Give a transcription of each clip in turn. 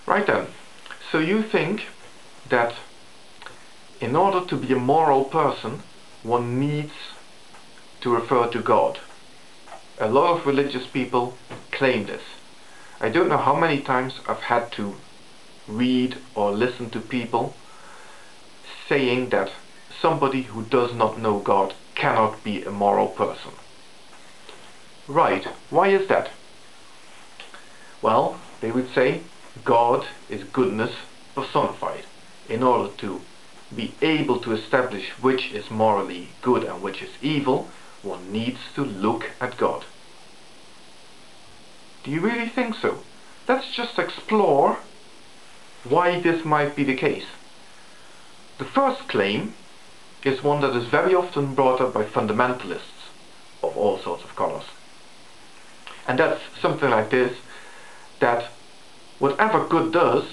Right then, so you think that in order to be a moral person, one needs to refer to God. A lot of religious people claim this. I don't know how many times I've had to read or listen to people saying that somebody who does not know God cannot be a moral person. Right, why is that? Well, they would say God is goodness personified. In order to be able to establish which is morally good and which is evil, one needs to look at God. Do you really think so? Let's just explore why this might be the case. The first claim is one that is very often brought up by fundamentalists of all sorts of colors. And that's something like this, that whatever God does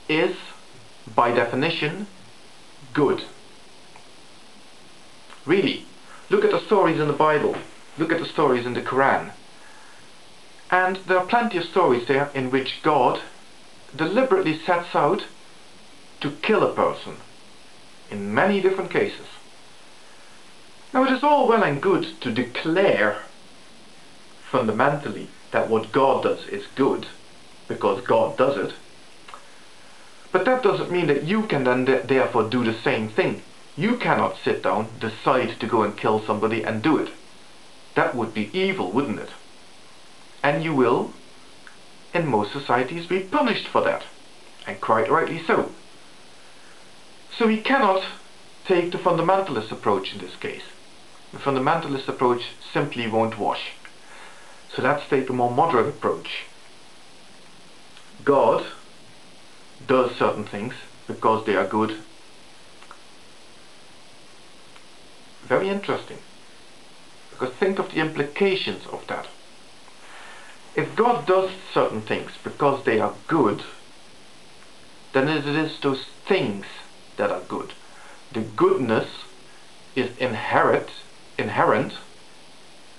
is, by definition, good. Really, look at the stories in the Bible, look at the stories in the Quran. And there are plenty of stories there in which God deliberately sets out to kill a person, in many different cases. Now it is all well and good to declare fundamentally that what God does is good, because God does it. But that doesn't mean that you can then therefore do the same thing. You cannot sit down, decide to go and kill somebody and do it. That would be evil, wouldn't it? And you will, in most societies, be punished for that. And quite rightly so. So we cannot take the fundamentalist approach in this case. The fundamentalist approach simply won't wash. So let's take a more moderate approach. God does certain things because they are good. Very interesting. Because think of the implications of that. If God does certain things because they are good, then it is those things that are good. The goodness is inherent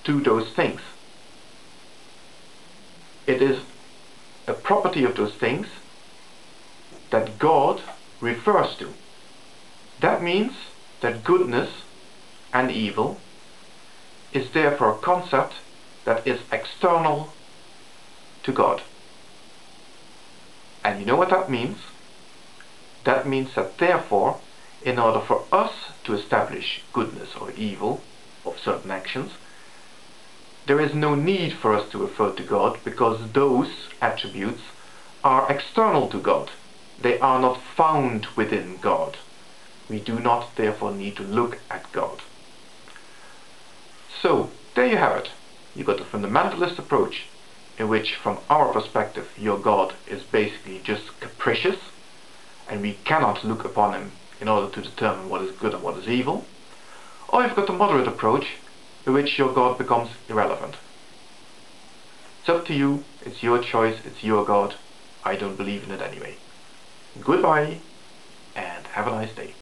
to those things. It is a property of those things that God refers to. That means that goodness and evil is therefore a concept that is external to God. And you know what that means? That means that therefore, in order for us to establish goodness or evil of certain actions, there is no need for us to refer to God, because those attributes are external to God. They are not found within God. We do not therefore need to look at God. So, there you have it. You got the fundamentalist approach, in which from our perspective your God is basically just capricious, and we cannot look upon him in order to determine what is good and what is evil. Or you've got the moderate approach, in which your God becomes irrelevant. It's up to you, it's your choice, it's your God. I don't believe in it anyway. Goodbye, and have a nice day.